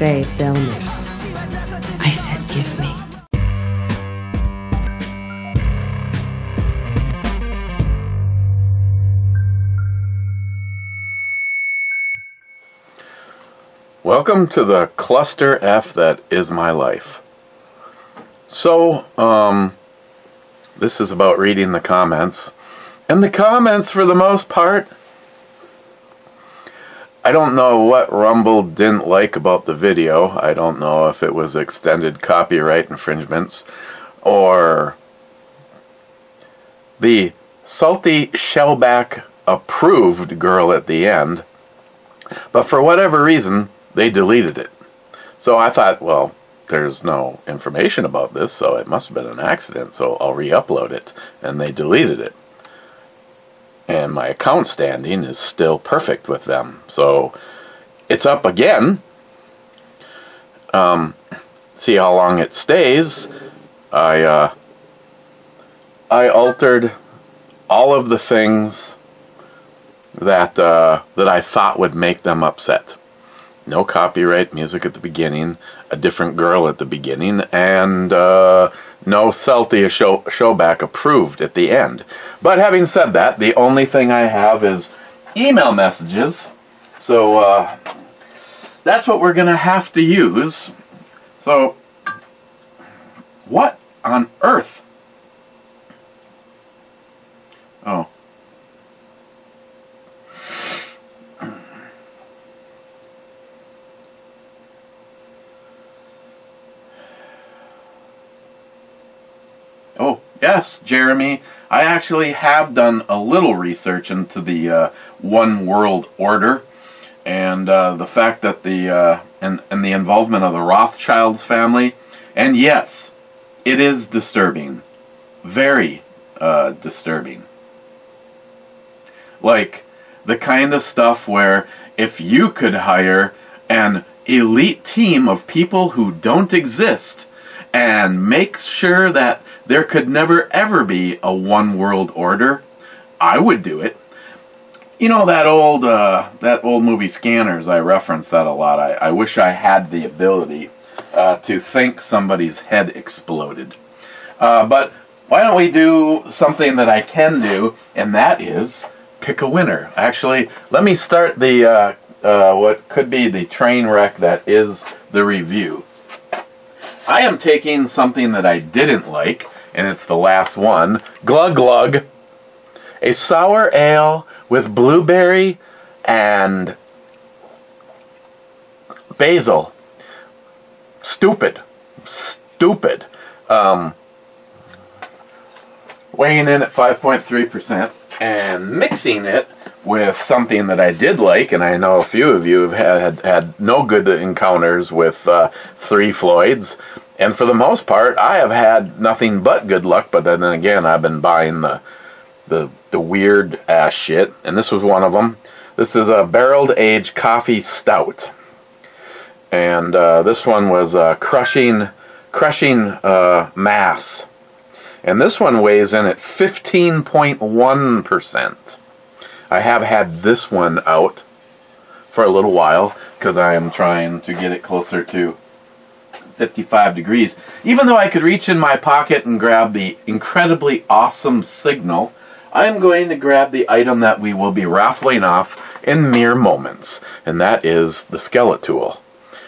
say sell me. I said give me. Welcome to the cluster F that is my life. So, this is about reading the comments. And the comments, for the most part, I don't know what Rumble didn't like about the video. I don't know if it was extended copyright infringements or the salty shellback approved girl at the end. But for whatever reason, they deleted it. So I thought, well, there's no information about this, so it must have been an accident, so I'll re-upload it. And they deleted it. And my account standing is still perfect with them. So it's up again. See how long it stays. I altered all of the things that I thought would make them upset. No copyright music at the beginning, a different girl at the beginning, and no salty showback approved at the end. But having said that, the only thing I have is email messages. So that's what we're going to have to use. So what on earth? Oh. Oh, yes, Jeremy. I actually have done a little research into the One World Order and the fact that and the involvement of the Rothschilds family. And yes, it is disturbing. Very disturbing. Like the kind of stuff where if you could hire an elite team of people who don't exist and make sure that there could never ever be a one world order, I would do it. You know that old movie Scanners, I reference that a lot. I wish I had the ability to think somebody's head exploded. But why don't we do something that I can do, and that is pick a winner. Actually, let me start the what could be the train wreck that is the review. I am taking something that I didn't like, and it's the last one. Glug Glug. A sour ale with blueberry and basil. Stupid. Stupid. Weighing in at 5.3% and mixing it with something that I did like, and I know a few of you have had no good encounters with Three Floyds. And for the most part, I have had nothing but good luck, but then again, I've been buying the weird ass shit, and this was one of them. This is a barreled aged coffee stout. And this one was crushing mass. And this one weighs in at 15.1%. I have had this one out for a little while, because I am trying to get it closer to 55 degrees. Even though I could reach in my pocket and grab the incredibly awesome Signal, I'm going to grab the item that we will be raffling off in mere moments, and that is the Skeletool.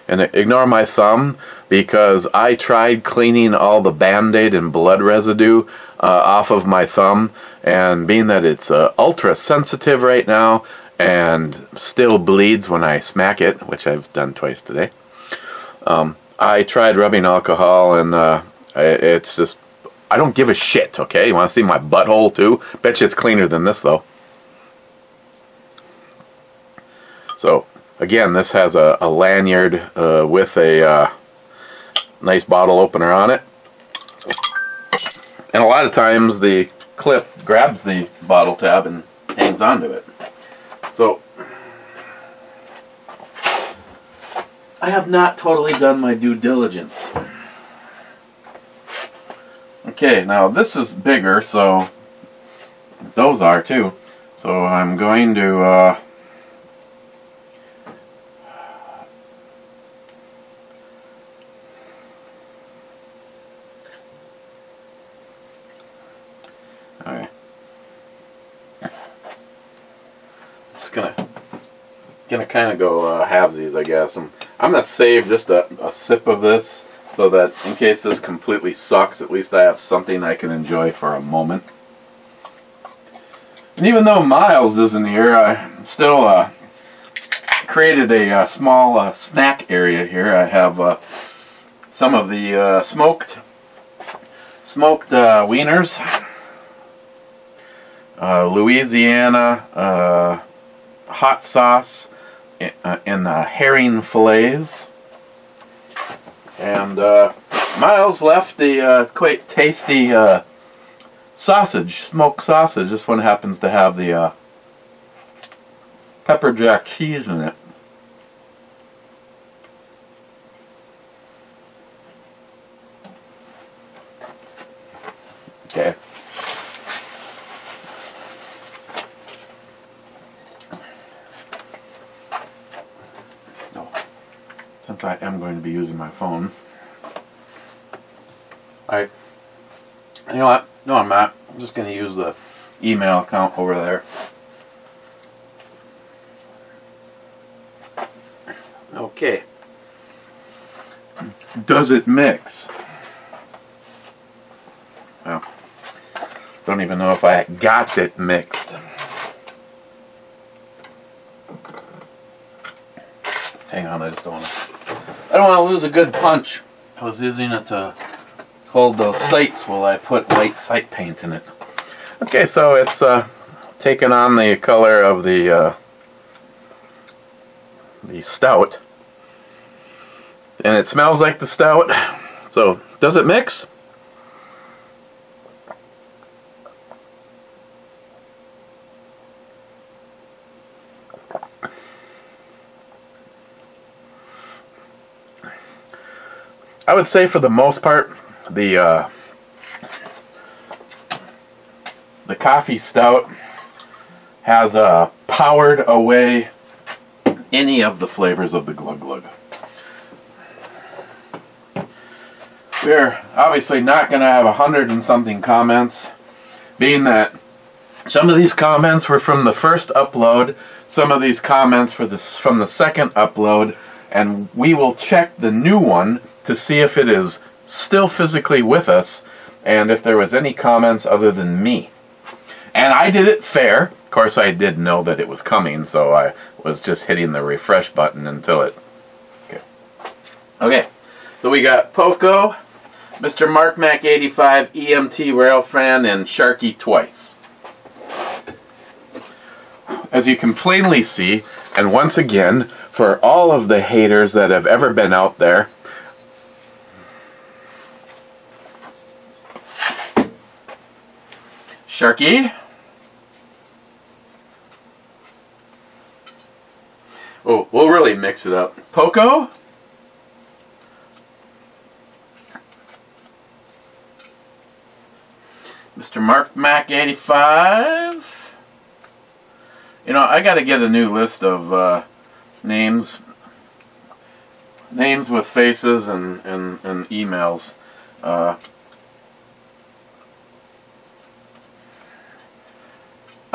And ignore my thumb, because I tried cleaning all the Band-Aid and blood residue off of my thumb, and being that it's ultra sensitive right now and still bleeds when I smack it, which I've done twice today, I tried rubbing alcohol, and it's just, I don't give a shit, okay? You want to see my butthole too? Bet you it's cleaner than this, though. So, again, this has a lanyard with a nice bottle opener on it. And a lot of times the clip grabs the bottle tab and hangs onto it. So, I have not totally done my due diligence. Okay, now this is bigger, so those are too. So I'm going to just gonna kind of go halvesies, I guess. I'm gonna save just a sip of this so that in case this completely sucks, at least I have something I can enjoy for a moment. And even though Miles isn't here, I still created a small snack area here. I have some of the smoked wieners, Louisiana hot sauce in herring fillets, and Miles left the quite tasty sausage, smoked sausage. This one happens to have the pepper jack cheese in it. Okay. No. Since I am going to be using my phone, you know what? No, I'm not. I'm just going to use the email account over there. Okay. Does it mix? Well, don't even know if I got it mixed. Hang on, I don't want to lose a good punch. I was using it to hold those sights while I put white sight paint in it. Okay, so it's taken on the color of the stout, and it smells like the stout. So, does it mix? I would say for the most part, the coffee stout has powered away any of the flavors of the Glug Glug. We're obviously not going to have 100 and something comments, being that some of these comments were from the first upload, some of these comments were from the second upload, and we will check the new one to see if it is still physically with us and if there was any comments other than me. And I did it fair. Of course, I did know that it was coming, so I was just hitting the refresh button until it... Okay. So we got Poco, Mr. Mark Mac 85, EMT Railfan, and Sharky Twice. As you can plainly see, and once again, for all of the haters that have ever been out there, Sharky. Oh, we'll really mix it up. Poco. Mr. Mark Mac 85. You know, I got to get a new list of names with faces and emails.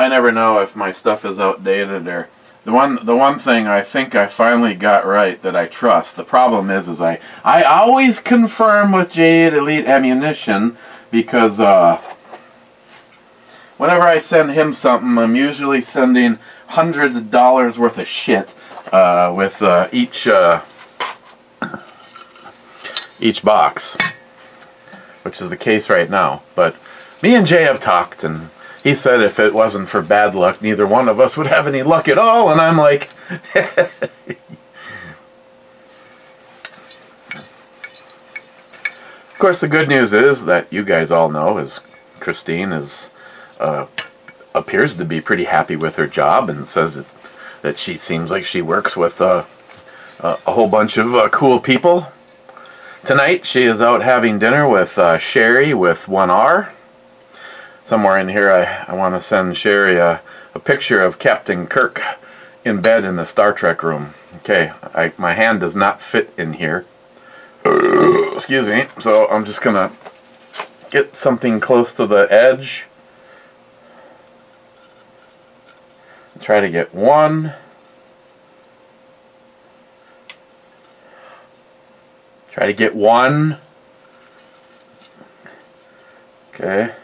I never know if my stuff is outdated or the one thing I think I finally got right that I trust. The problem is I always confirm with J8 Elite Ammunition because whenever I send him something, I'm usually sending hundreds of dollars worth of shit with each box, which is the case right now. But me and Jay have talked, and he said if it wasn't for bad luck, neither one of us would have any luck at all, and I'm like... Of course, the good news is that you guys all know is Christine appears to be pretty happy with her job and says that she seems like she works with a whole bunch of cool people. Tonight, she is out having dinner with Sherry with 1R. Somewhere in here, I want to send Sherry a picture of Captain Kirk in bed in the Star Trek room. Okay, my hand does not fit in here. Excuse me. So I'm just going to get something close to the edge. try to get one. Try to get one. Okay.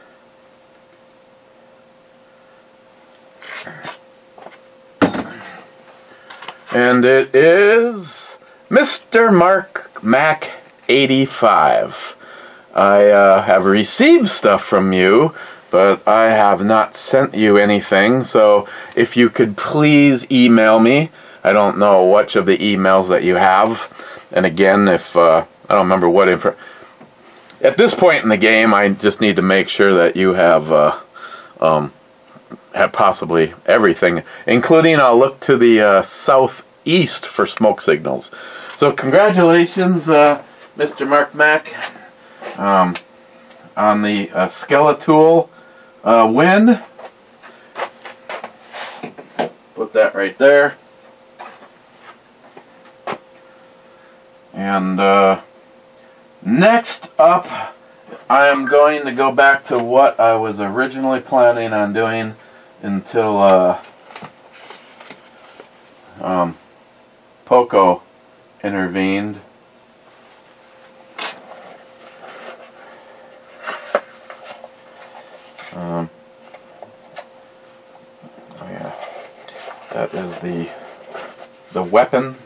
And it is Mr. Mark Mac 85. I have received stuff from you, but I have not sent you anything. So if you could please email me. I don't know which of the emails that you have. And again, if I don't remember what info. At this point in the game, I just need to make sure that you have possibly everything, including I'll look to the southeast for smoke signals. So congratulations, Mr. Mark Mac, on the Skeletool win. Put that right there. And next up, I am going to go back to what I was originally planning on doing until Poco intervened. Oh yeah, that is the weapon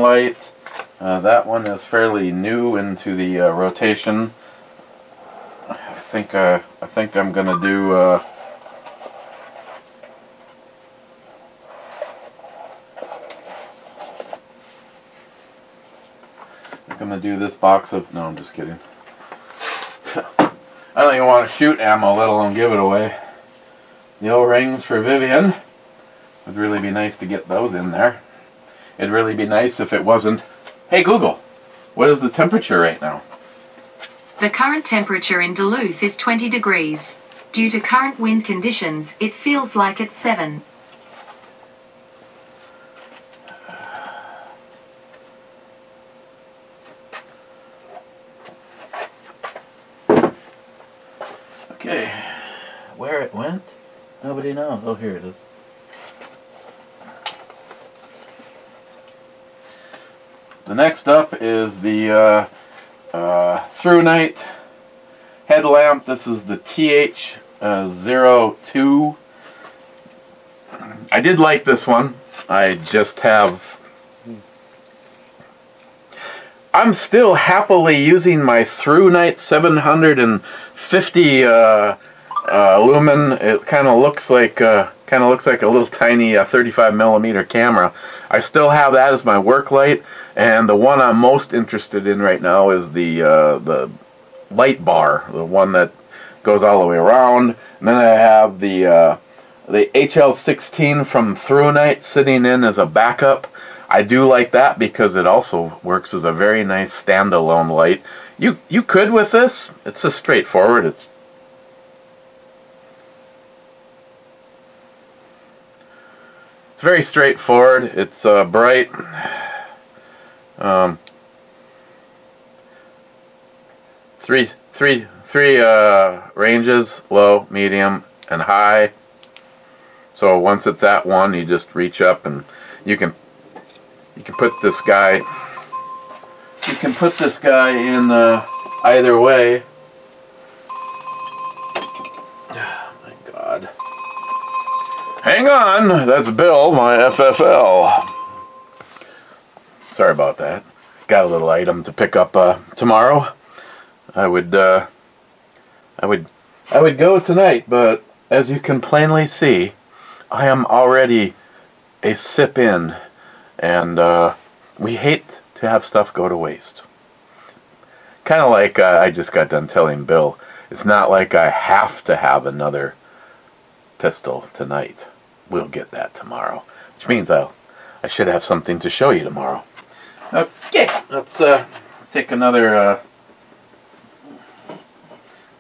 light. That one is fairly new into the rotation. I think I'm gonna do this box of, no, I'm just kidding. I don't even want to shoot ammo, let alone give it away. The O-rings for Vivian. Would really be nice to get those in there. It'd really be nice if it wasn't. Hey Google, what is the temperature right now? The current temperature in Duluth is 20 degrees. Due to current wind conditions, it feels like it's 7. Okay, where it went? Nobody knows. Oh, here it is. The next up is the Through Night headlamp. This is the TH02. I did like this one. I just have... I'm still happily using my Through Night 750 lumen. It kind of looks like a little tiny 35mm camera. I still have that as my work light, and the one I'm most interested in right now is the light bar, the one that goes all the way around. And then I have the HL16 from Through Night sitting in as a backup. I do like that because it also works as a very nice standalone light. You could with this. It's just straightforward. It's very straightforward. It's bright. Three ranges: low, medium, and high. So once it's at one, you just reach up and you can put this guy. You can put this guy in either way. Oh my God. Hang on, that's Bill, my FFL. Sorry about that. Got a little item to pick up tomorrow. I would go tonight, but as you can plainly see, I am already a sip in, and we hate to have stuff go to waste. Kind of like I just got done telling Bill, it's not like I have to have another pistol tonight. We'll get that tomorrow, which means I should have something to show you tomorrow. Okay, let's take another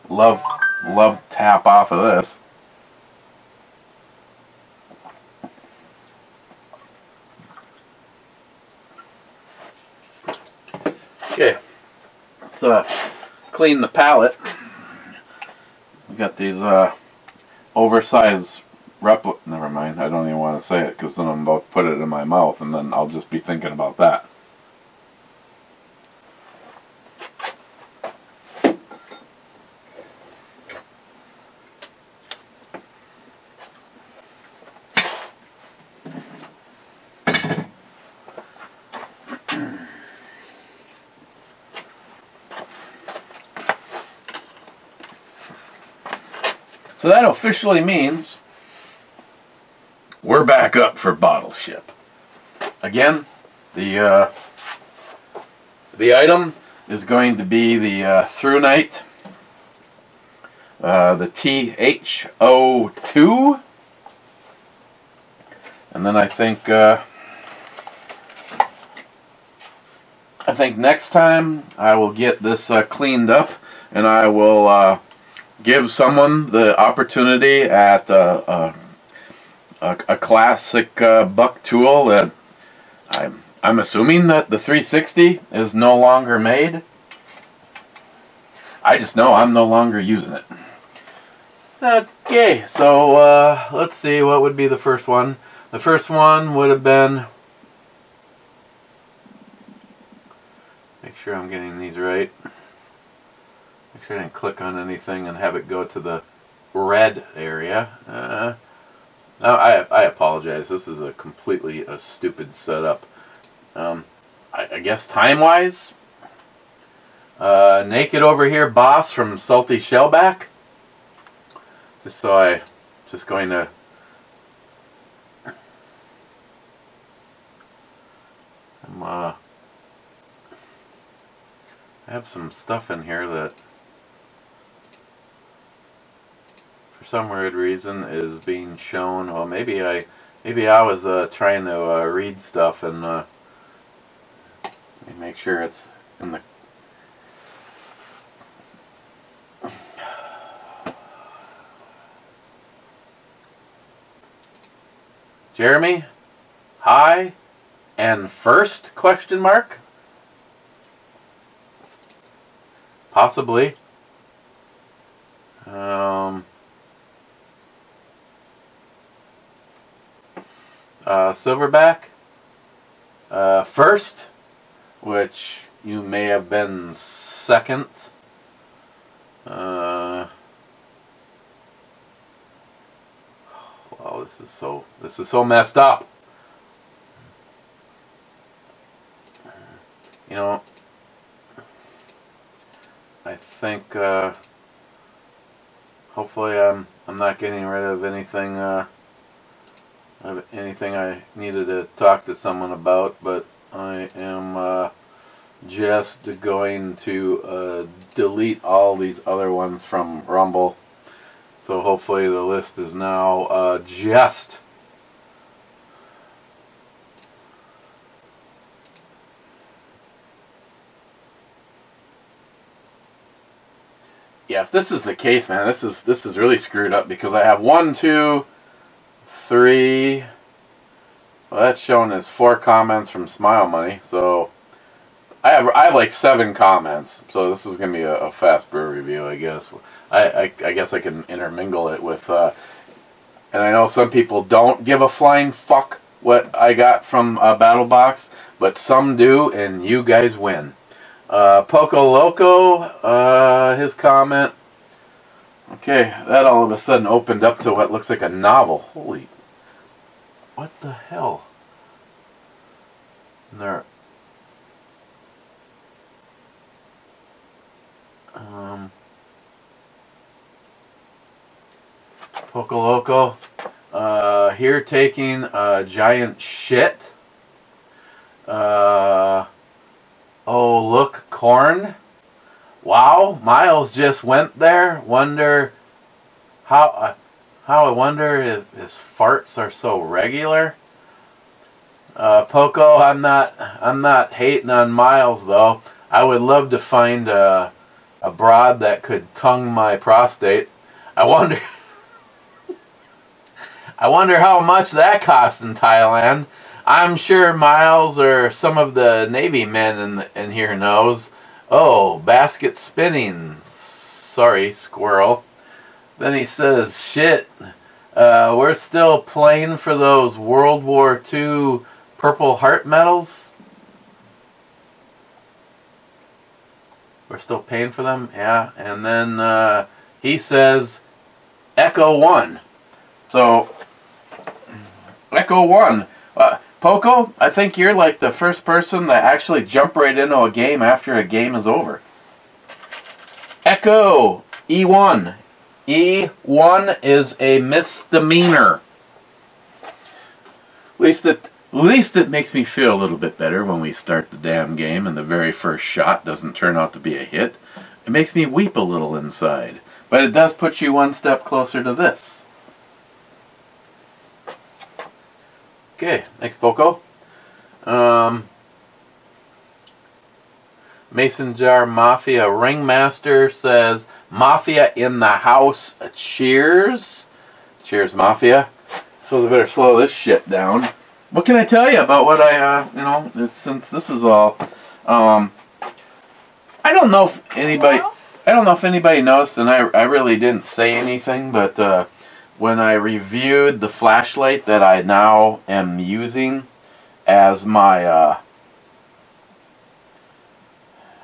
love tap off of this. Okay, let's clean the palette. We got these oversized Never mind, I don't even want to say it because then I'm about to put it in my mouth and then I'll just be thinking about that. So that officially means we're back up for bottle ship. Again, the item is going to be the Through Night, the THO2, and then I think next time I will get this cleaned up, and I will give someone the opportunity at a classic buck tool that I'm assuming that the 360 is no longer made. I just know I'm no longer using it. Okay, so let's see, what would be the first one? The first one would have been, make sure I'm getting these right. Make sure I didn't click on anything and have it go to the red area. No, I apologize. This is a completely stupid setup. I guess time-wise, Naked over here, Boss from Salty Shellback. Just going to I have some stuff in here that for some weird reason is being shown. Well, maybe I was trying to read stuff and let me make sure it's in the Jeremy, hi, and first, question mark? Possibly. Silverback, first, which you may have been second. Wow, this is so messed up. You know, I think hopefully I'm not getting rid of anything I needed to talk to someone about, but I am just going to delete all these other ones from Rumble. So hopefully the list is now just yeah, if this is the case, man, this is really screwed up because I have 1, 2, 3. Well, that's shown as 4 comments from Smile Money. So I have like 7 comments. So this is gonna be a fast brew review, I guess. I guess I can intermingle it with, and I know some people don't give a flying fuck what I got from Battle Box, but some do, and you guys win. Poco Loco, his comment. Okay, that all of a sudden opened up to what looks like a novel. Holy, what the hell? And there. Poco Loco, here taking a giant shit. Oh, look, corn. Wow, Miles just went there. Wonder how I wonder if his farts are so regular. Poco, I'm not hating on Miles though. I would love to find a broad that could tongue my prostate. I wonder how much that costs in Thailand. I'm sure Miles or some of the Navy men in here knows. Oh, basket spinning. Sorry, squirrel. Then he says, shit, We're still playing for those World War II Purple Heart medals. We're still paying for them, yeah. And then he says, Echo 1. So, Echo 1. Poco, I think you're like the first person that actually jumped right into a game after a game is over. Echo E1. E1 is a misdemeanor. At least it makes me feel a little bit better when we start the damn game and the very first shot doesn't turn out to be a hit. It makes me weep a little inside. But it does put you one step closer to this. Okay, next Poco. Mason Jar Mafia Ringmaster says, Mafia in the house, cheers. Cheers, Mafia. So I better slow this shit down. What can I tell you about what since this is all, I don't know if anybody noticed, and I really didn't say anything, but when I reviewed the flashlight that I now am using as my,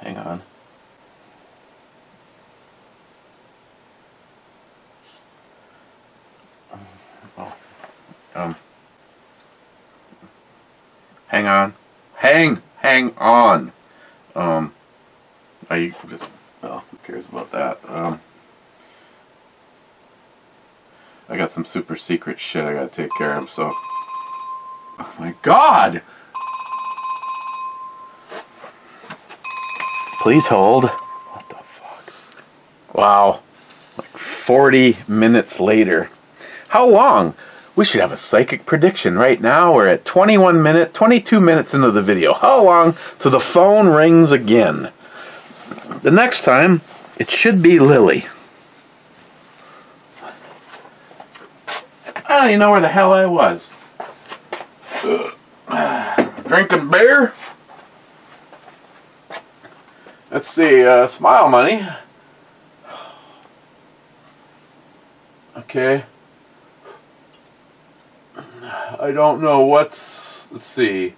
hang on. Hang on. Hang on. I just, well, who cares about that? I got some super secret shit I gotta take care of, so. Oh my god! Please hold. What the fuck? Wow. Like 40 minutes later. How long? We should have a psychic prediction right now. We're at 22 minutes into the video. How long till the phone rings again? The next time, it should be Lily. I don't even know where the hell I was. Drinking beer? Let's see, Smile Money. Okay. I don't know what's, let's see.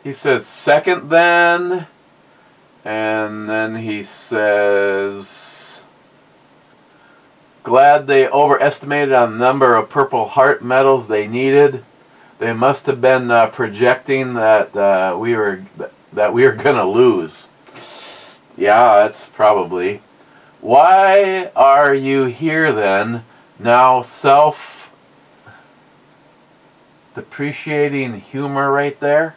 He says second then, and then he says, glad they overestimated on the number of Purple Heart medals they needed. They must have been projecting that we were gonna lose. Yeah, that's probably. Why are you here then? Now self-depreciating humor right there.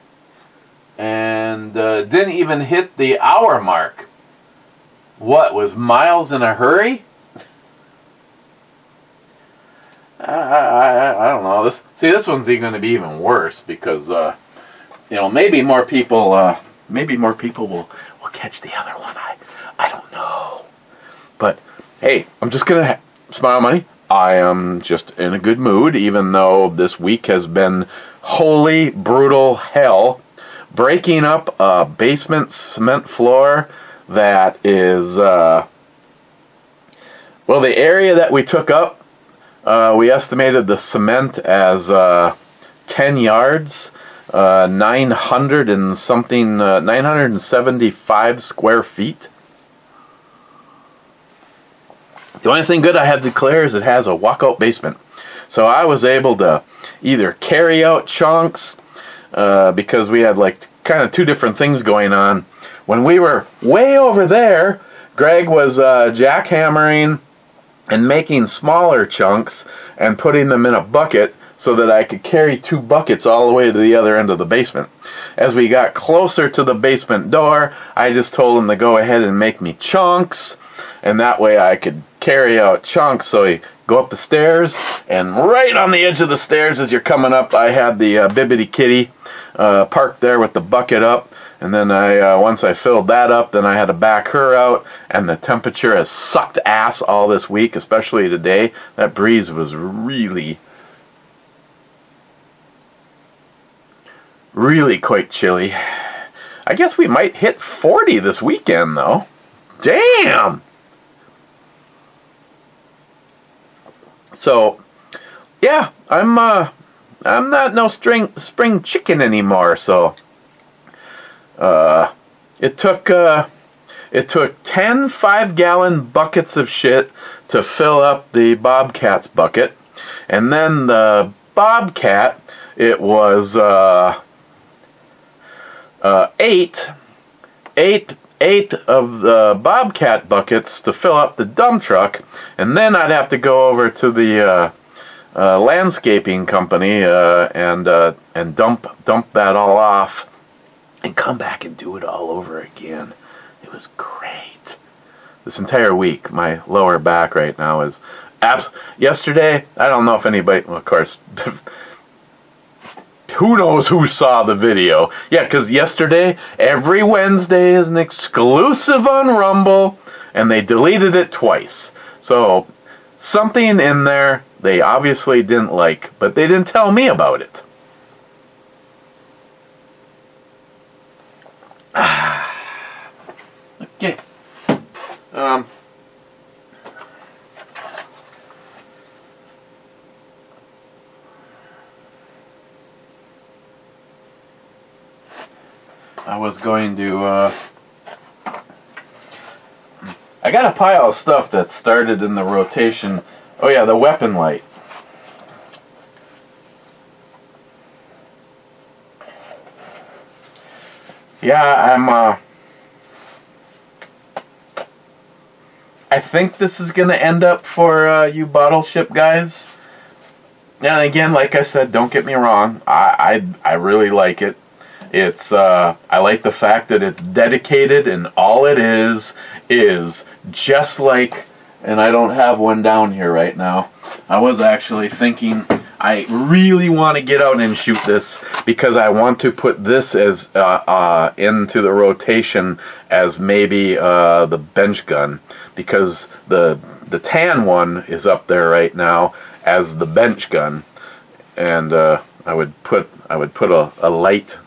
And didn't even hit the hour mark. What, was Miles in a hurry? I don't know. This one's going to be even worse because maybe more people will catch the other one. I don't know. But hey, I'm just gonna Smile Money. I am just in a good mood, even though this week has been holy brutal hell. Breaking up a basement cement floor that is the area that we took up. We estimated the cement as 10 yards, 975 square feet. The only thing good I have to declare is it has a walkout basement. So I was able to either carry out chunks, because we had like kind of two different things going on. When we were way over there, Greg was jackhammering and making smaller chunks and putting them in a bucket so that I could carry 2 buckets all the way to the other end of the basement. As we got closer to the basement door, I just told him to go ahead and make me chunks, and that way I could carry out chunks. So he go up the stairs, and right on the edge of the stairs as you're coming up, I had the Bibbidi Kitty parked there with the bucket up. And then once I filled that up, then I had to back her out, and the temperature has sucked ass all this week, especially today. That breeze was really quite chilly. I guess we might hit 40 this weekend, though. Damn! So, yeah, I'm not no spring chicken anymore. So, it took 10 5-gallon buckets of shit to fill up the Bobcat's bucket, and then the Bobcat, it was eight of the Bobcat buckets to fill up the dump truck, and then I'd have to go over to the landscaping company and dump that all off and come back and do it all over again. It was great. This entire week, my lower back right now is yesterday, I don't know if anybody, well, of course, who knows who saw the video. Yeah, because yesterday, every Wednesday is an exclusive on Rumble, and they deleted it twice. So, something in there they obviously didn't like, but they didn't tell me about it. Okay. I was going to, I got a pile of stuff that started in the rotation. Oh yeah, the weapon light. Yeah, I think this is going to end up for you bottle ship guys. And again, like I said, don't get me wrong, I really like it. It's I like the fact that it's dedicated, and all it is just like, and I don't have one down here right now. I was actually thinking I really want to get out and shoot this because I want to put this as into the rotation as maybe the bench gun, because the tan one is up there right now as the bench gun, and I would put a light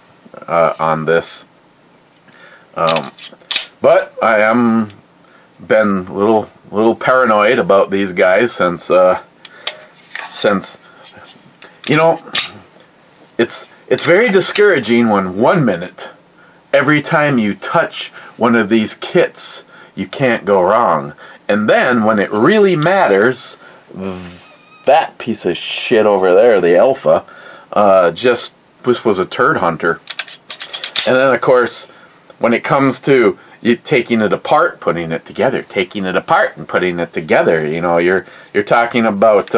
on this, but I am been a little paranoid about these guys since you know, it's very discouraging when 1 minute every time you touch one of these kits you can't go wrong, and then when it really matters, that piece of shit over there, the Alpha, just was a turd hunter. And then, of course, when it comes to you taking it apart, putting it together, taking it apart and putting it together, you know, you're talking about,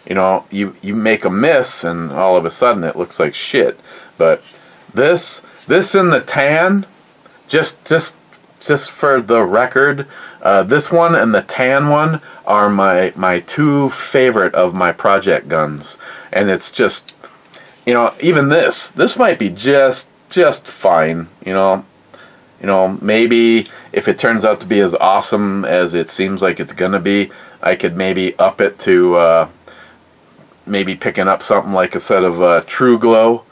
you know, you make a miss and all of a sudden it looks like shit. But this in the tan, just for the record, this one and the tan one are my two favorite of my project guns, and it's just, you know, even this might be just fine, you know, maybe if it turns out to be as awesome as it seems like it's gonna be, I could maybe up it to maybe picking up something like a set of True Glow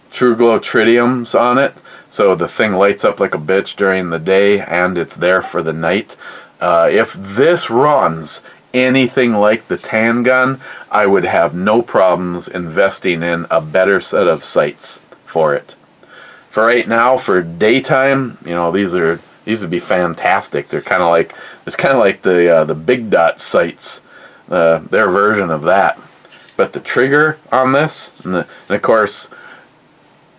tritiums on it, so the thing lights up like a bitch during the day and it's there for the night. If this runs anything like the tan gun, I would have no problems investing in a better set of sights for it. For right now, for daytime, you know, these would be fantastic. They're kind of like, it's kind of like the big dot sights, their version of that. But the trigger on this, and of course,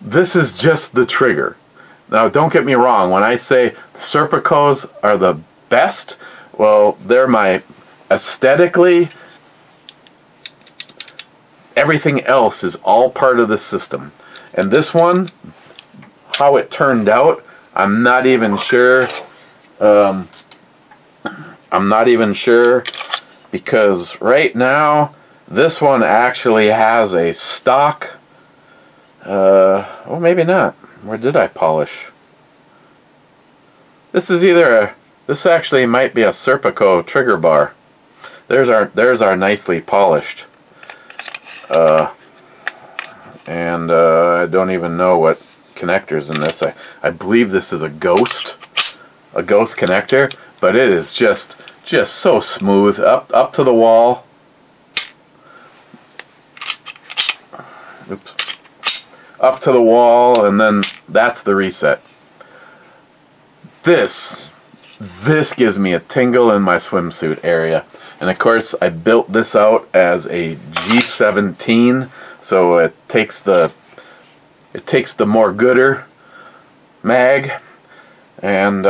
this is just the trigger. Now, don't get me wrong. When I say Serpicos are the best, well, they're my aesthetically. Everything else is all part of the system. And this one, how it turned out, I'm not even sure. I'm not even sure, because right now this one actually has a stock. Well, maybe not. Where did I polish? This is this actually might be a Serpico trigger bar. There's our nicely polished. And I don't even know what connectors in this. I believe this is a ghost connector, but it is just just so smooth, up to the wall. Oops. Up to the wall, and then that's the reset. This gives me a tingle in my swimsuit area. And of course, I built this out as a G17, so it takes the more gooder mag. And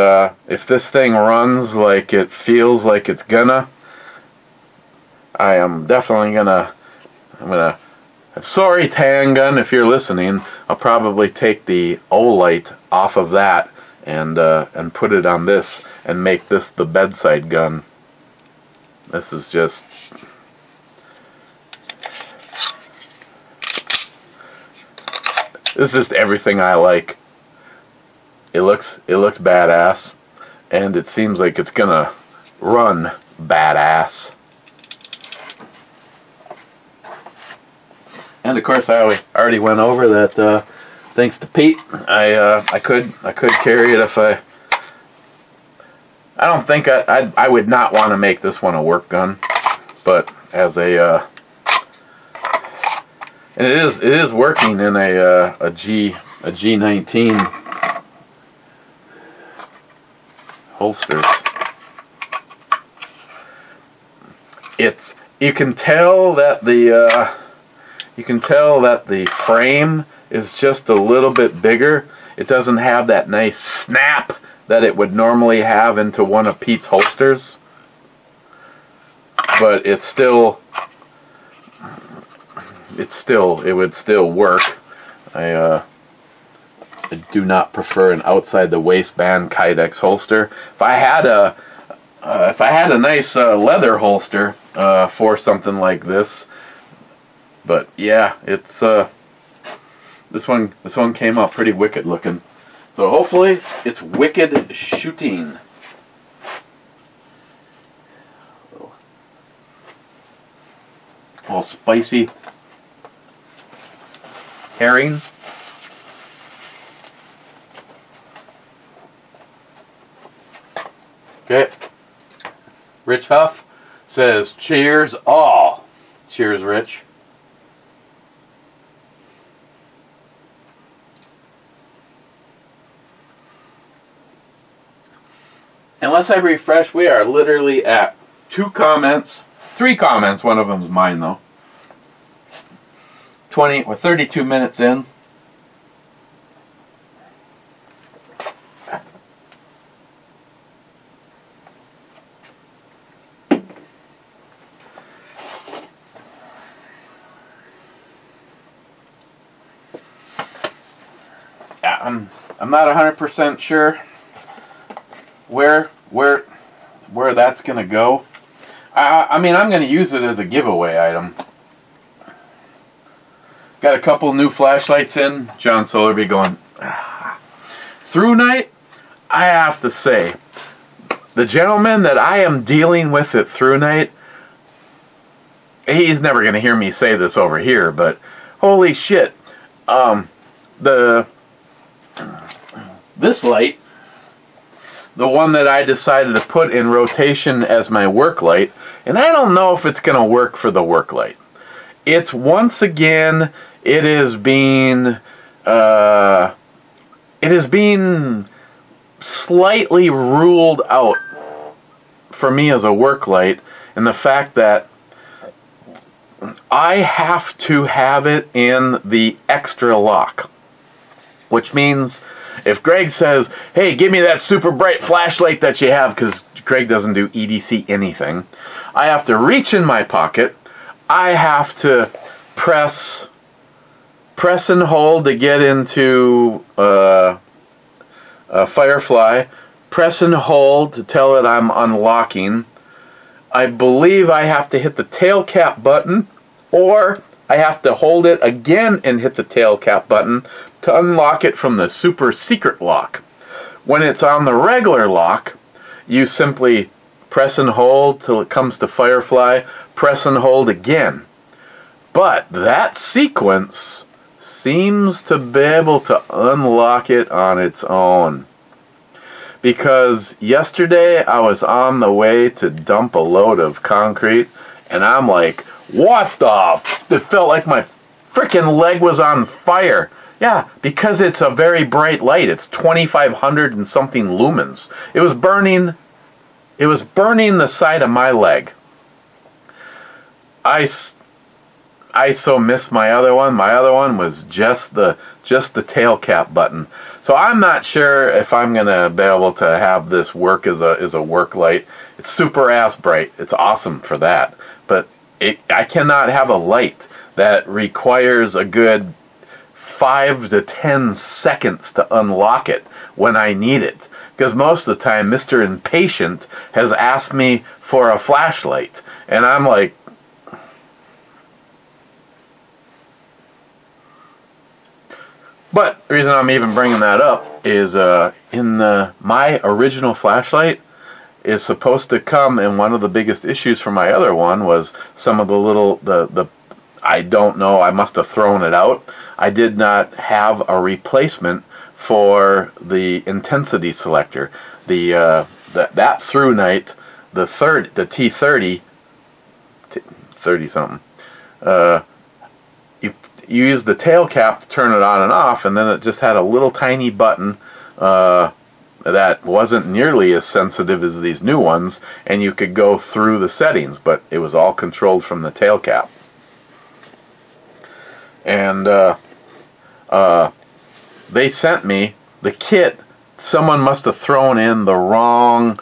if this thing runs like it feels like it's gonna, I am definitely gonna, sorry Tan Gun, if you're listening, I'll probably take the O-light off of that and put it on this and make this the bedside gun. This is just, this is just everything I like. It looks badass, and it seems like it's gonna run badass. And of course, I already went over that. Thanks to Pete, I could carry it if I. I don't think I would not want to make this one a work gun, but as a and it is working in a G19 holsters. You can tell that the frame is just a little bit bigger. It doesn't have that nice snap that it would normally have into one of Pete's holsters, but it would still work. I do not prefer an outside the waistband Kydex holster. If I had a nice leather holster for something like this, but yeah, it's this one came out pretty wicked looking. So hopefully it's wicked shooting. All spicy herring. Okay. Rich Huff says, cheers all. Cheers, Rich. Unless I refresh, we are literally at 3 comments. One of them's mine, though. 32 minutes in. Yeah, I'm not 100% sure where that's gonna go. I mean, I'm gonna use it as a giveaway item. Got a couple new flashlights in. John Solarby going through night. I have to say, the gentleman that I am dealing with at through night, he's never gonna hear me say this over here, but holy shit, this light, the one that I decided to put in rotation as my work light, and I don't know if it's going to work for the work light. It's once again, it is being slightly ruled out for me as a work light, and the fact that I have to have it in the extra lock, which means if Greg says, hey, give me that super bright flashlight that you have, because Greg doesn't do EDC anything, I have to reach in my pocket, I have to press and hold to get into Firefly, press and hold to tell it I'm unlocking. I believe I have to hit the tail cap button, or I have to hold it again and hit the tail cap button to unlock it from the super secret lock. When it's on the regular lock, you simply press and hold till it comes to Firefly, press and hold again. But that sequence seems to be able to unlock it on its own. because yesterday I was on the way to dump a load of concrete, and I'm like, what the it felt like my freaking leg was on fire. Yeah, because it's a very bright light. It's 2,500 and something lumens. It was burning the side of my leg. I so missed my other one. My other one was just the tail cap button. So I'm not sure if I'm gonna be able to have this work as a work light. It's super ass bright. It's awesome for that. But I cannot have a light that requires a good 5 to 10 seconds to unlock it when I need it. Because most of the time, Mr. Impatient has asked me for a flashlight. And I'm like, but the reason I'm even bringing that up is my original flashlight is supposed to come, and one of the biggest issues for my other one was some of the little, I don't know, I must have thrown it out. I did not have a replacement for the intensity selector. That through night, the T30, 30 something, you use the tail cap to turn it on and off, and then it just had a little tiny button that wasn't nearly as sensitive as these new ones, and you could go through the settings, but it was all controlled from the tail cap. And they sent me the kit. Someone must have thrown in the wrong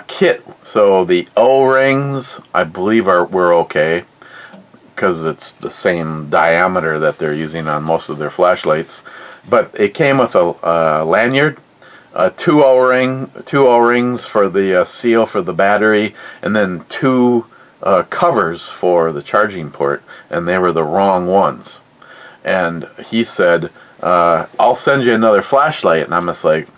kit, so the O-rings, I believe, were okay, because it's the same diameter that they're using on most of their flashlights. But it came with a lanyard, two O-rings for the seal for the battery, and then two covers for the charging port, and they were the wrong ones. And he said, I'll send you another flashlight. And I'm just like,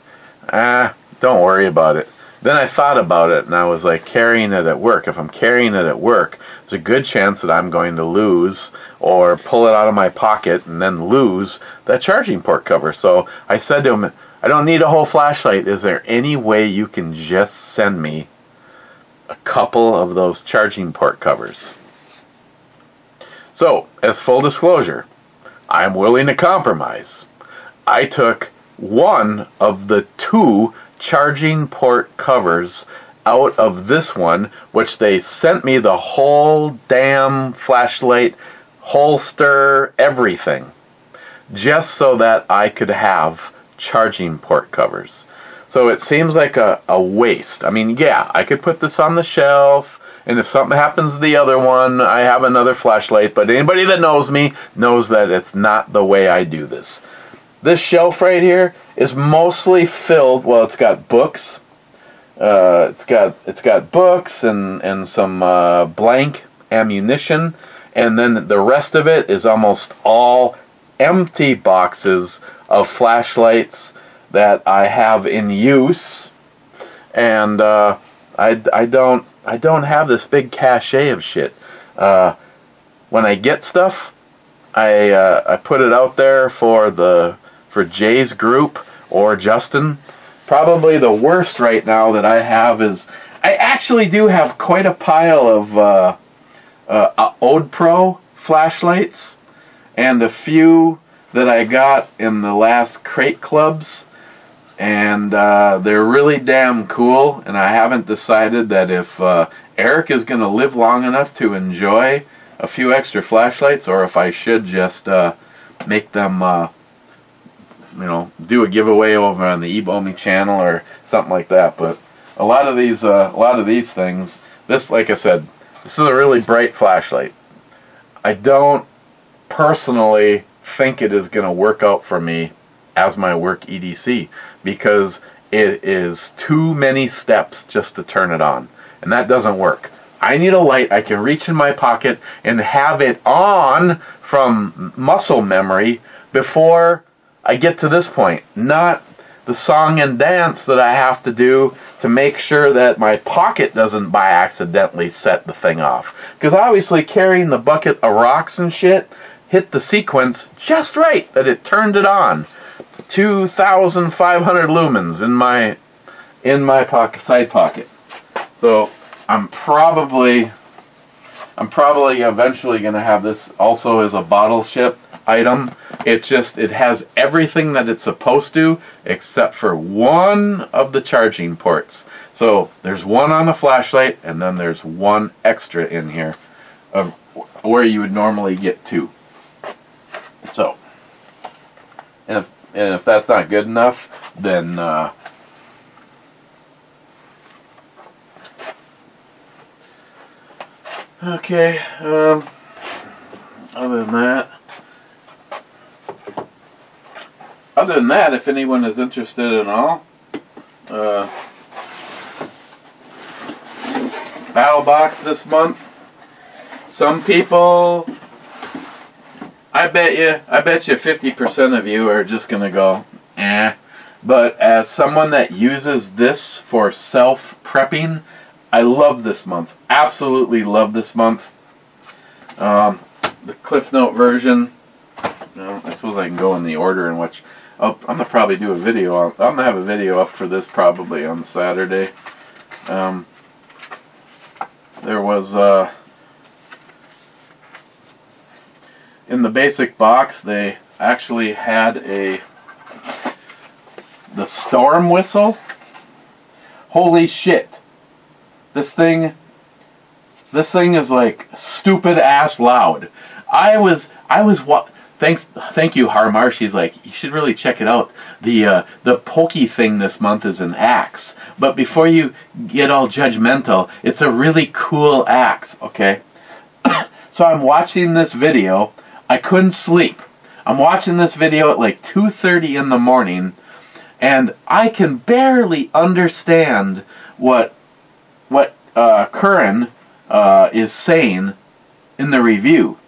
don't worry about it. Then I thought about it, and I was like, carrying it at work. If I'm carrying it at work, it's a good chance that I'm going to lose or pull it out of my pocket and then lose that charging port cover. So I said to him, I don't need a whole flashlight. Is there any way you can just send me a couple of those charging port covers? So, as full disclosure, I'm willing to compromise. I took one of the two charging port covers out of this one, which they sent me the whole damn flashlight, holster, everything, just so that I could have charging port covers. So it seems like a waste. I mean, yeah, I could put this on the shelf, and if something happens to the other one, I have another flashlight, but anybody that knows me knows that it's not the way I do this. This shelf right here is mostly filled, well, it's got books. It's got books and some blank ammunition, and then the rest of it is almost all empty boxes of flashlights that I have in use, and I don't have this big cache of shit. When I get stuff, I put it out there for Jay's group or Justin. Probably the worst right now that I have is, I actually do have quite a pile of Ode Pro flashlights, and a few that I got in the last crate clubs, and they're really damn cool, and I haven't decided that if Eric is going to live long enough to enjoy a few extra flashlights, or if I should just make them do a giveaway over on the eBomi channel or something like that. But a lot of these things, this, like I said, this is a really bright flashlight. I don't personally think it is going to work out for me as my work EDC, because it is too many steps just to turn it on, and that doesn't work. I need a light I can reach in my pocket and have it on from muscle memory before I get to this point, not the song and dance that I have to do to make sure that my pocket doesn't by accidentally set the thing off. Because obviously carrying the bucket of rocks and shit hit the sequence just right that it turned it on. 2,500 lumens in in my pocket, side pocket. So I'm probably eventually going to have this also as a bottle ship item. It has everything that it's supposed to except for one of the charging ports. So there's one on the flashlight, and then there's one extra in here of where you would normally get two. So, and if that's not good enough, then okay. Other than that, if anyone is interested at all, Battle Box this month. Some people, I bet you 50% of you are just gonna go, eh. But as someone that uses this for self-prepping, I love this month. Absolutely love this month. The Cliff Note version. No, I suppose I can go in the order in which. I'm gonna probably do a video. I'm gonna have a video up for this probably on Saturday. There was in the basic box they actually had the storm whistle. Holy shit! This thing is like stupid ass loud. Thank you, Harmar. She's like, you should really check it out. The pokey thing this month is an axe. But before you get all judgmental, it's a really cool axe, okay? So I'm watching this video. I couldn't sleep. I'm watching this video at like 2:30 in the morning, and I can barely understand what Curran is saying in the review.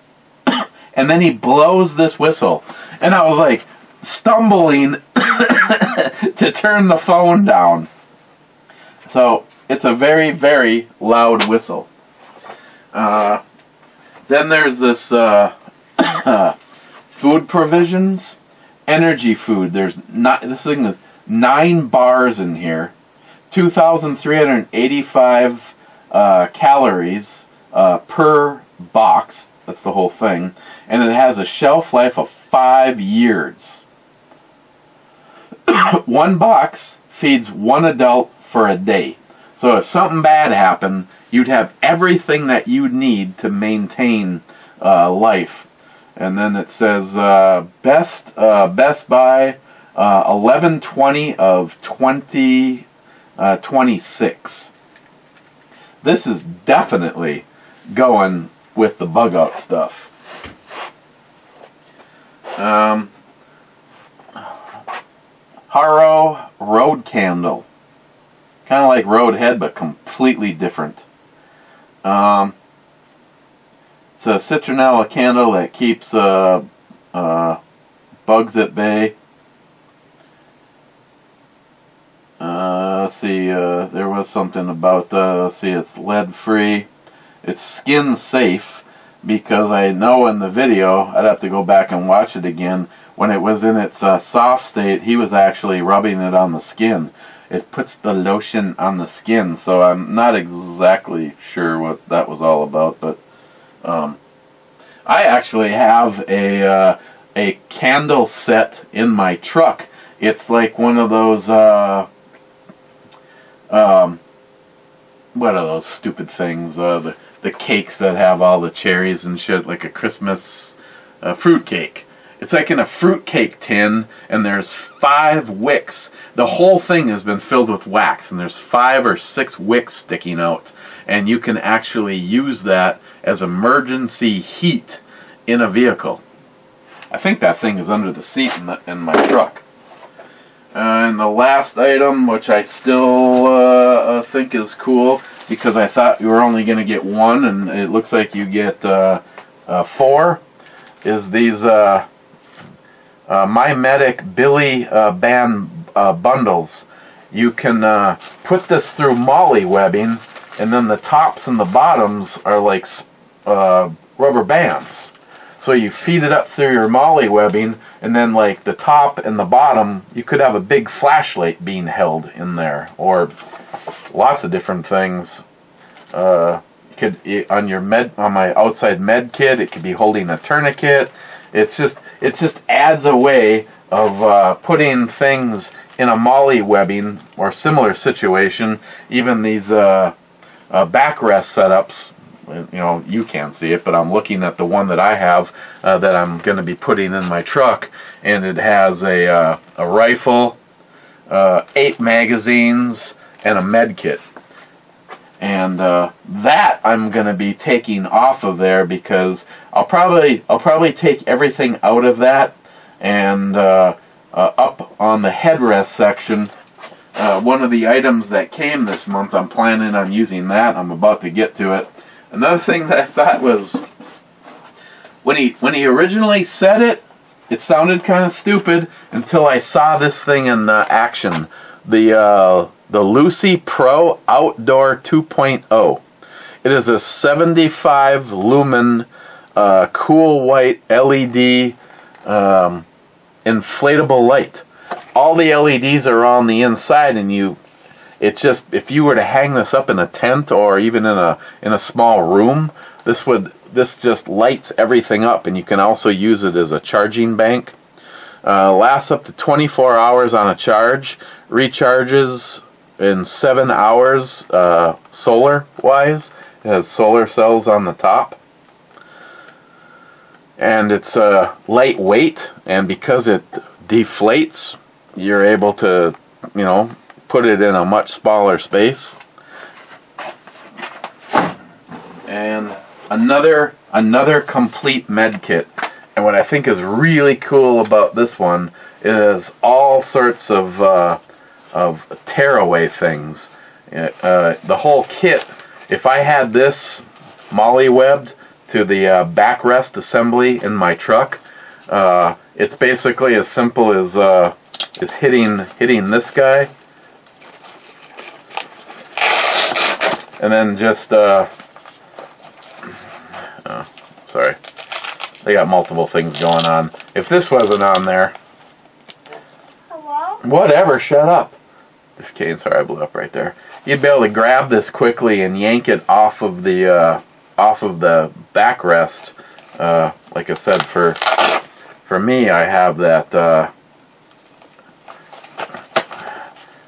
And then he blows this whistle. And I was like stumbling to turn the phone down. So it's a very, very loud whistle. Then there's this food provisions, energy food. This thing is 9 bars in here, 2,385 calories per box. That's the whole thing. And it has a shelf life of 5 years. One box feeds one adult for a day. So if something bad happened, you'd have everything that you need to maintain life. And then it says Best Buy 11/20 of 2026. This is definitely going with the bug out stuff. Haro Road Candle. Kind of like Roadhead, but completely different. It's a citronella candle that keeps bugs at bay. Let's see, there was something about, let's see, it's lead free. It's skin safe, because I know in the video, I'd have to go back and watch it again, when it was in its soft state, he was actually rubbing it on the skin. It puts the lotion on the skin, so I'm not exactly sure what that was all about, but I actually have a candle set in my truck. It's like one of those, what are those stupid things, the cakes that have all the cherries and shit, like a Christmas fruit cake. It's like in a fruit cake tin, and there's 5 wicks. The whole thing has been filled with wax, and there's 5 or 6 wicks sticking out. And you can actually use that as emergency heat in a vehicle. I think that thing is under the seat in my truck. And the last item, which I still think is cool, because I thought you were only going to get 1, and it looks like you get 4, is these My Medic Billy Band bundles. You can put this through molly webbing, and then the tops and the bottoms are like rubber bands. So you feed it up through your molly webbing, and then like the top and the bottom, you could have a big flashlight being held in there, or lots of different things. You could on my outside med kit, it could be holding a tourniquet. It just adds a way of putting things in a molly webbing or similar situation. Even these backrest setups, you know, you can't see it, but I'm looking at the one that I have that I'm going to be putting in my truck, and it has a rifle, 8 magazines, and a med kit. And that I'm going to be taking off of there, because I'll probably take everything out of that, and up on the headrest section, one of the items that came this month, I'm planning on using that. I'm about to get to it. Another thing that I thought was, when he originally said it, it sounded kind of stupid until I saw this thing in action. The Lucy Pro Outdoor 2.0. It is a 75 lumen cool white LED inflatable light. All the LEDs are on the inside, and if you were to hang this up in a tent or even in a small room, this just lights everything up, and you can also use it as a charging bank. Lasts up to 24 hours on a charge, recharges in 7 hours solar wise. It has solar cells on the top, and it's lightweight, and because it deflates, you're able to, you know, put it in a much smaller space. And another complete med kit. And what I think is really cool about this one is all sorts of tearaway things. The whole kit, if I had this molly webbed to the backrest assembly in my truck, it's basically as simple as hitting this guy, and then just sorry, they got multiple things going on. If this wasn't on there, hello? Whatever, shut up. This cane, sorry, I blew up right there. You'd be able to grab this quickly and yank it off of the backrest. Like I said, for me, I have that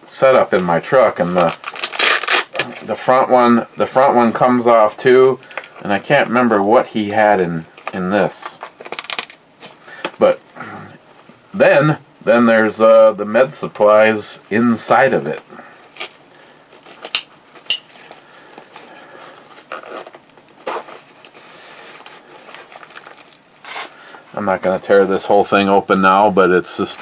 set up in my truck, and the front one comes off too, and I can't remember what he had in this. But then there's the med supplies inside of it. I'm not going to tear this whole thing open now, but it's just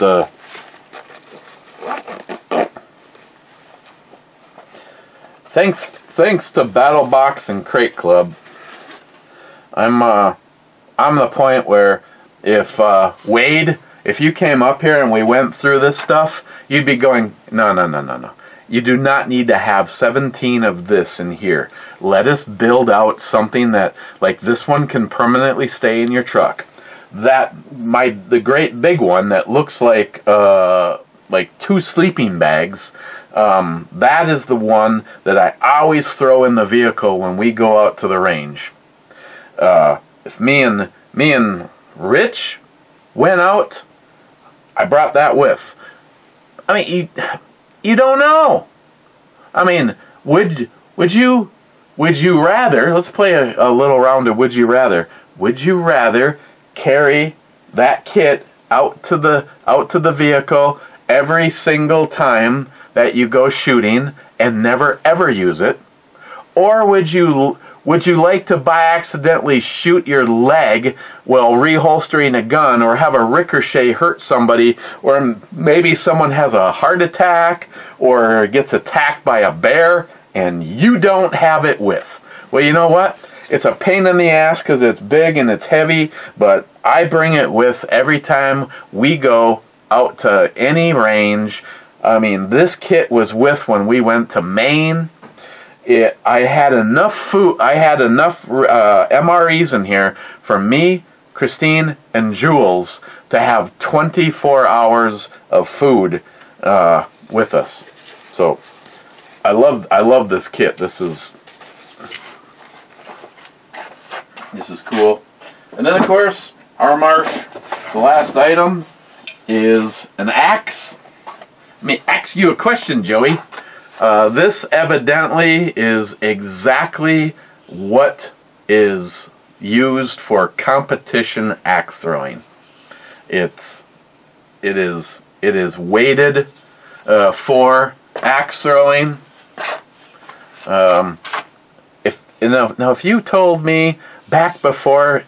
thanks to Battle Box and Crate Club, I'm the point where if Wade, if you came up here and we went through this stuff, you'd be going, no. You do not need to have 17 of this in here. Let us build out something that, like this one, can permanently stay in your truck. The great big one that looks like 2 sleeping bags, that is the one that I always throw in the vehicle when we go out to the range. If me and Rich went out, I brought that with. I mean, you don't know. I mean, would you rather? Let's play a little round of would you rather. Would you rather carry that kit out to the vehicle every single time that you go shooting and never ever use it, or would you like to by accidentally shoot your leg while reholstering a gun, or have a ricochet hurt somebody, or maybe someone has a heart attack or gets attacked by a bear and you don't have it with? Well, you know what? It's a pain in the ass because it's big and it's heavy, but I bring it with every time we go out to any range. I mean, this kit was with when we went to Maine. I had enough food. I had enough MREs in here for me Christine and Jules to have 24 hours of food with us. So I love this kit. This is cool. And then of course, our marsh, the last item is an axe. Let me ask you a question, Joey. This evidently is exactly what is used for competition axe throwing. It is weighted for axe throwing. If you told me back before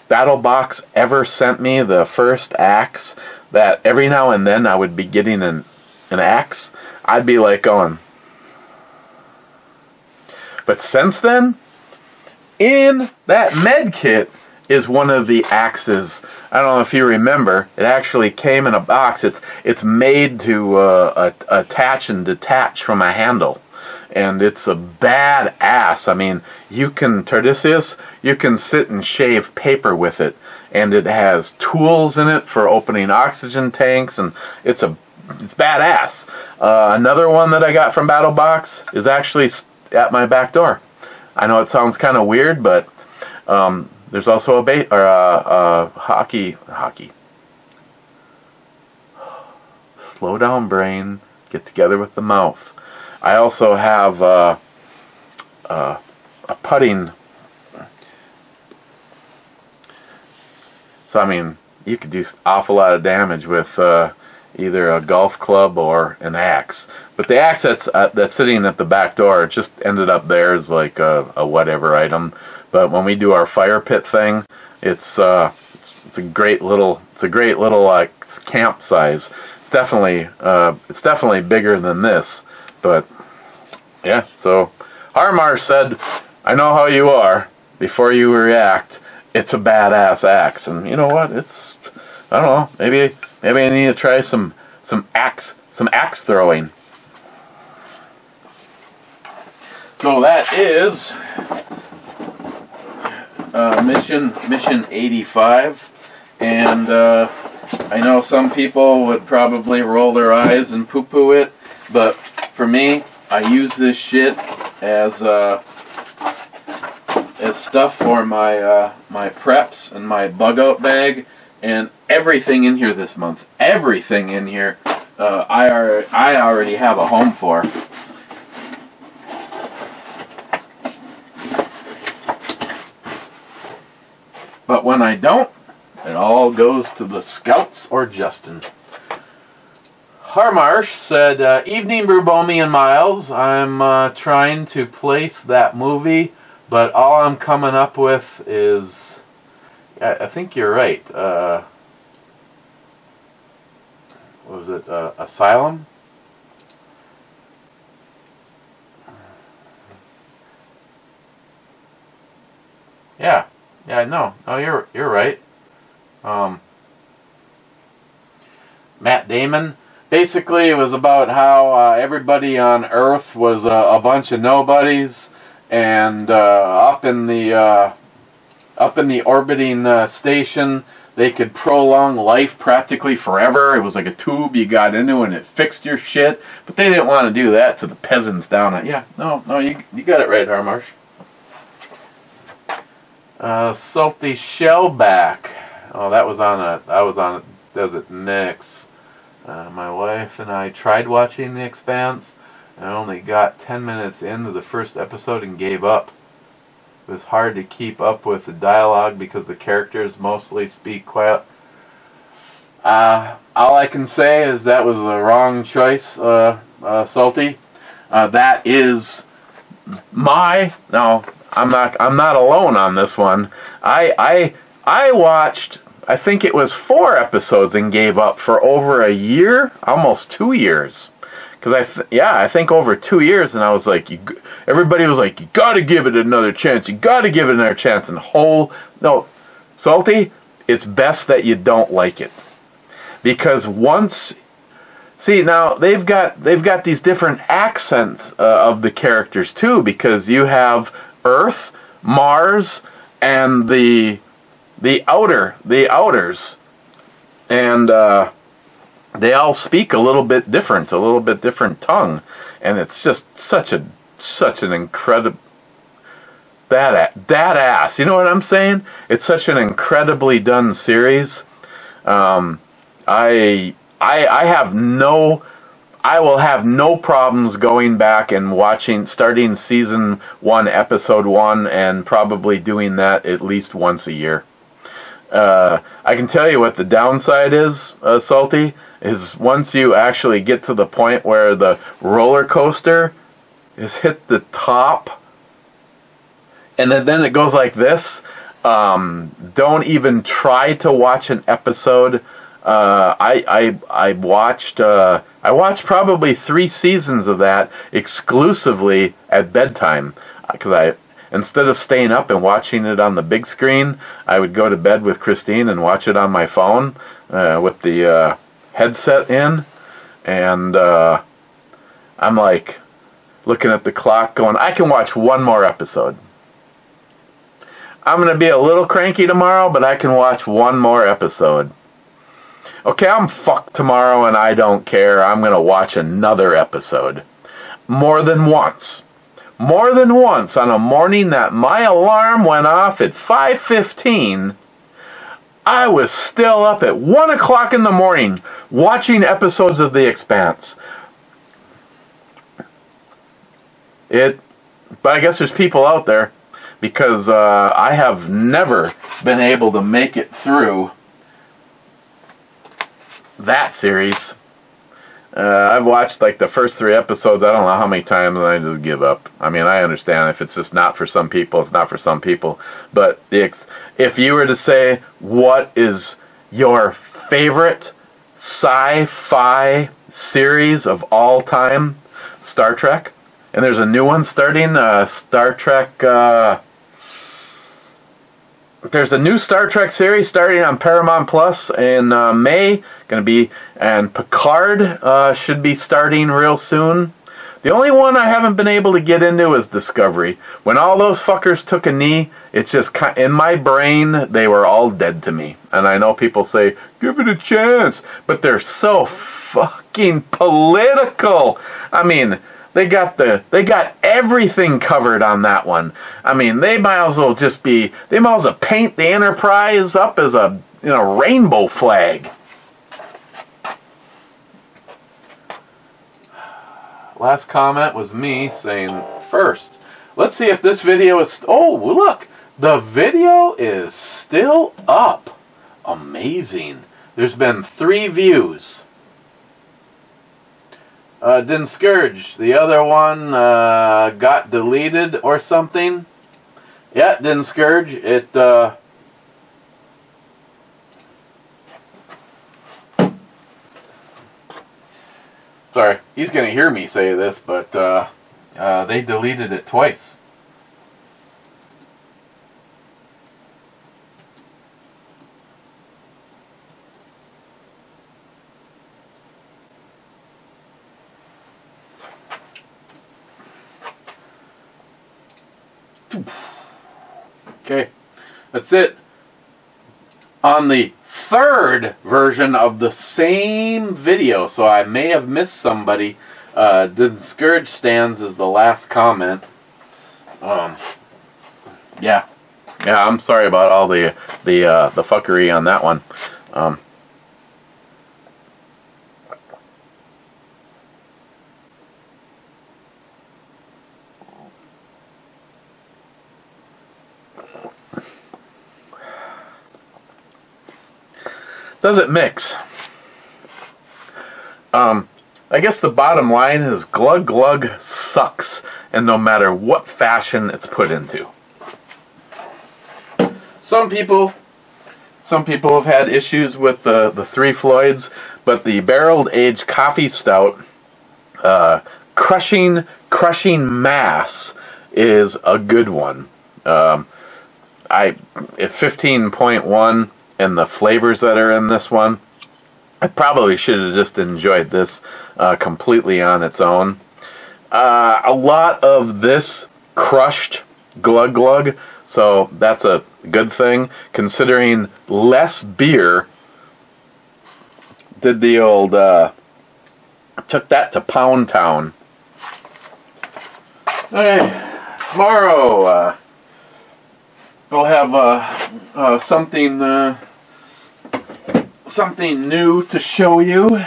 BattleBox ever sent me the first axe that every now and then I would be getting an axe, I'd be like going. But since then, in that med kit is one of the axes. I don't know if you remember, it actually came in a box. It's made to attach and detach from a handle. And it's a badass. I mean, you can sit and shave paper with it. And it has tools in it for opening oxygen tanks, and it's badass. Another one that I got from BattleBox is actually at my back door. I know it sounds kind of weird, but there's also a hockey. Slow down, brain. Get together with the mouth. I also have a putting. So I mean, you could do an awful lot of damage with either a golf club or an axe. But the axe that's sitting at the back door, it just ended up there as like a whatever item. But when we do our fire pit thing, it's a great little camp size. It's definitely bigger than this. But yeah, so Harmar said, "I know how you are. Before you react, it's a badass axe." And you know what? I don't know. Maybe I need to try some axe throwing. So that is mission 85, and I know some people would probably roll their eyes and poo-poo it, but for me, I use this shit as stuff for my my preps and my bug out bag, and everything in here this month. Everything in here, I already have a home for. But when I don't, it all goes to the scouts or Justin. Harmarsh said, "Evening, Brubomi and Miles. I'm trying to place that movie, but all I'm coming up with is, I think you're right. What was it? Asylum? Yeah, no, you're right. Matt Damon. Basically, it was about how everybody on Earth was a bunch of nobodies, and up in the orbiting station, they could prolong life practically forever. It was like a tube you got into, and it fixed your shit. But they didn't want to do that to the peasants down at. Yeah, no, you got it right, Harmarsh. Salty Shellback. Oh, that was on a Desert Mix. My wife and I tried watching The Expanse. I only got 10 minutes into the first episode and gave up. It was hard to keep up with the dialogue because the characters mostly speak quiet. All I can say is that was the wrong choice, Salty. That is no, I'm not alone on this one. I watched, I think it was 4 episodes and gave up for over a year, almost 2 years. Because I think over 2 years, and I was like, everybody was like, you got to give it another chance. You got to give it another chance. And no, Salty, it's best that you don't like it, because now they've got these different accents of the characters too, because you have Earth, Mars, and the the outers, and they all speak a little bit different tongue, and it's just such an incredible that ass. You know what I'm saying? It's such an incredibly done series. I will have no problems going back and starting season 1, episode 1, and probably doing that at least once a year. I can tell you what the downside is, Salty, is once you actually get to the point where the roller coaster is hit the top, and then it goes like this. Don't even try to watch an episode. I watched probably 3 seasons of that exclusively at bedtime, because instead of staying up and watching it on the big screen, I would go to bed with Christine and watch it on my phone with the headset in, and I'm like looking at the clock going, I can watch one more episode. I'm going to be a little cranky tomorrow, but I can watch one more episode. Okay, I'm fucked tomorrow and I don't care. I'm going to watch another episode. More than once. More than once on a morning that my alarm went off at 5:15, I was still up at 1 o'clock in the morning watching episodes of The Expanse. But I guess there's people out there, because I have never been able to make it through that series. I've watched like the first 3 episodes, I don't know how many times, and I just give up. I mean, I understand if it's just not for some people, it's not for some people. But if you were to say, what is your favorite sci-fi series of all time? Star Trek. And there's a new one starting, Star Trek... There's a new Star Trek series starting on Paramount Plus in May. And Picard should be starting real soon. The only one I haven't been able to get into is Discovery. When all those fuckers took a knee, it's just in my brain, they were all dead to me. And I know people say, give it a chance, but they're so fucking political. I mean, they got everything covered on that one. I mean, they might as well paint the Enterprise up as a rainbow flag. Last comment was me saying, first, let's see if this video is... Oh, look! The video is still up. Amazing. There's been 3 views. Didn't Scourge. The other one got deleted or something. Yeah, didn't Scourge. It... Sorry, he's going to hear me say this, but they deleted it twice. Okay, that's it. On the 3rd version of the same video, so I may have missed somebody. Did Scourge stands as the last comment. Yeah, I'm sorry about all the fuckery on that one. Does it mix? I guess the bottom line is Glug sucks, and no matter what fashion it's put into. Some people have had issues with the 3 Floyds, but the barreled aged coffee stout, crushing mass, is a good one. At 15.1. And the flavors that are in this one, I probably should have just enjoyed this completely on its own. A lot of this crushed Glug So that's a good thing, considering less beer did the old, took that to Pound Town. Okay, tomorrow we'll have something something new to show you.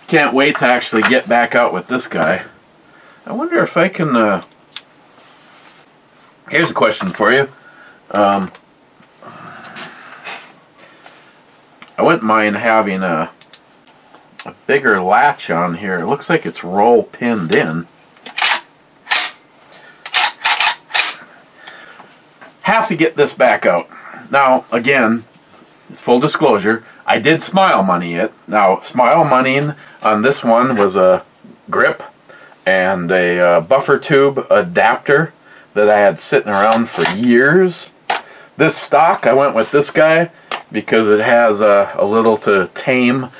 Can't wait to actually get back out with this guy. I wonder if I can, here's a question for you. I wouldn't mind having a bigger latch on here. It looks like it's roll pinned in. Have to get this back out. Now, again, full disclosure, I did smile money it. Now, smile moneying on this one was a grip and a buffer tube adapter that I had sitting around for years. This stock, I went with this guy because it has a little to tame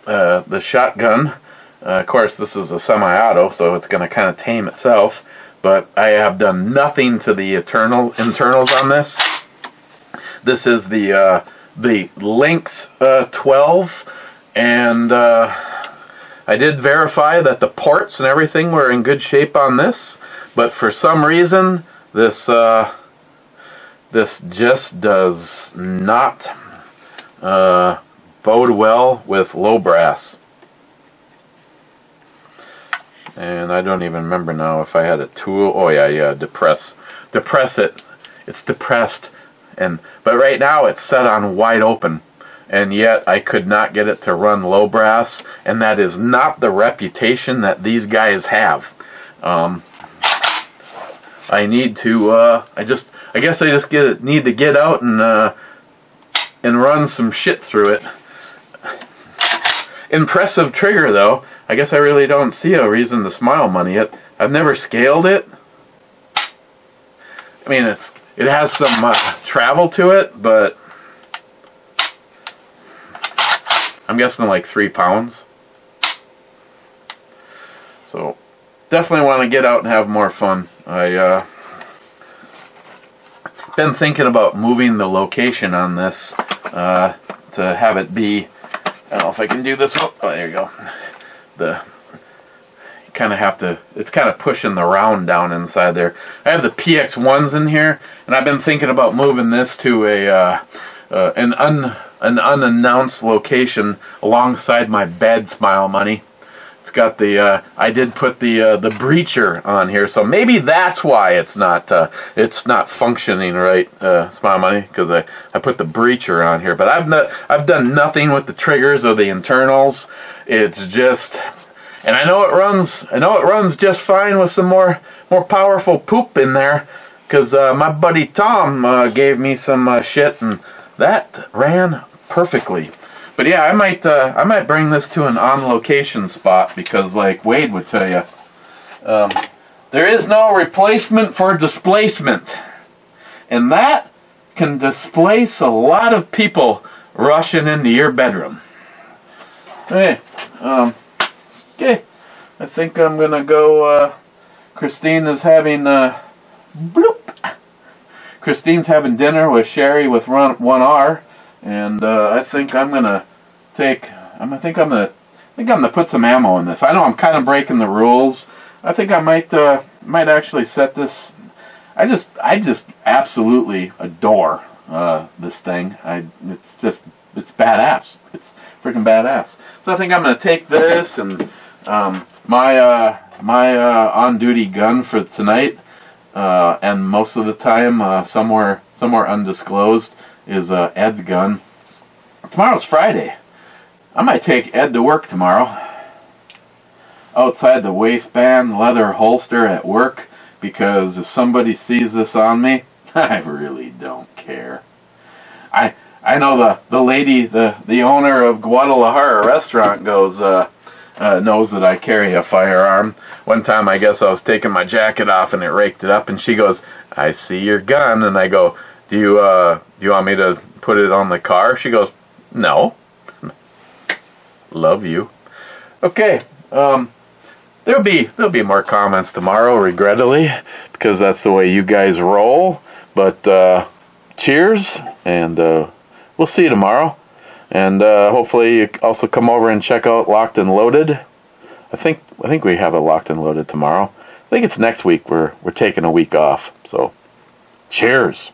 the shotgun. Of course, this is a semi-auto, so it's going to kind of tame itself. But I have done nothing to the internals on this. This is the Lynx 12, and I did verify that the ports and everything were in good shape on this. But for some reason, this just does not bode well with low brass. And I don't even remember now if I had a tool. Oh yeah, depress it. It's depressed, but right now it's set on wide open, and yet I could not get it to run low brass, and that is not the reputation that these guys have. I need to. I guess I just need to get out and run some shit through it. Impressive trigger though. I guess I really don't see a reason to smile money it. I've never scaled it. I mean, it has some travel to it, but I'm guessing like 3 pounds. So definitely want to get out and have more fun. I been thinking about moving the location on this to have it be. I don't know if I can do this. Oh, there you go. You kind of have to. It's kind of pushing the round down inside there. I have the PX1s in here, and I've been thinking about moving this to an unannounced location alongside my bed. Smile money. It's got the. I did put the breacher on here, so maybe that's why it's not functioning right. Smile money, because I put the breacher on here, but I've done nothing with the triggers or the internals. It's just, and I know it runs just fine with some more powerful poop in there, because my buddy Tom gave me some shit, and that ran perfectly. But yeah, I might bring this to an on-location spot, because like Wade would tell you, there is no replacement for displacement, and that can displace a lot of people rushing into your bedroom. Hey, okay, I think I'm gonna go. Christine is having bloop. Christine's having dinner with Sherry with 1R. And I think I'm gonna put some ammo in this. I know I'm kind of breaking the rules. I think I might actually set this. I just absolutely adore this thing. It's badass. It's freaking badass. So I think I'm gonna take this and my on-duty gun for tonight, and most of the time somewhere undisclosed, is Ed's gun. Tomorrow's Friday. I might take Ed to work tomorrow. Outside the waistband leather holster at work, because if somebody sees this on me, I really don't care. I know the lady, the owner of Guadalajara restaurant knows that I carry a firearm. One time I guess I was taking my jacket off and it raked it up, and she goes, "I see your gun," and I go, Do you want me to put it on the car? She goes, "No." Love you. Okay. there'll be more comments tomorrow, regrettably, because that's the way you guys roll. But cheers, and we'll see you tomorrow. And hopefully you also come over and check out Locked and Loaded. I think we have a Locked and Loaded tomorrow. I think it's next week. We're taking a week off. So, cheers.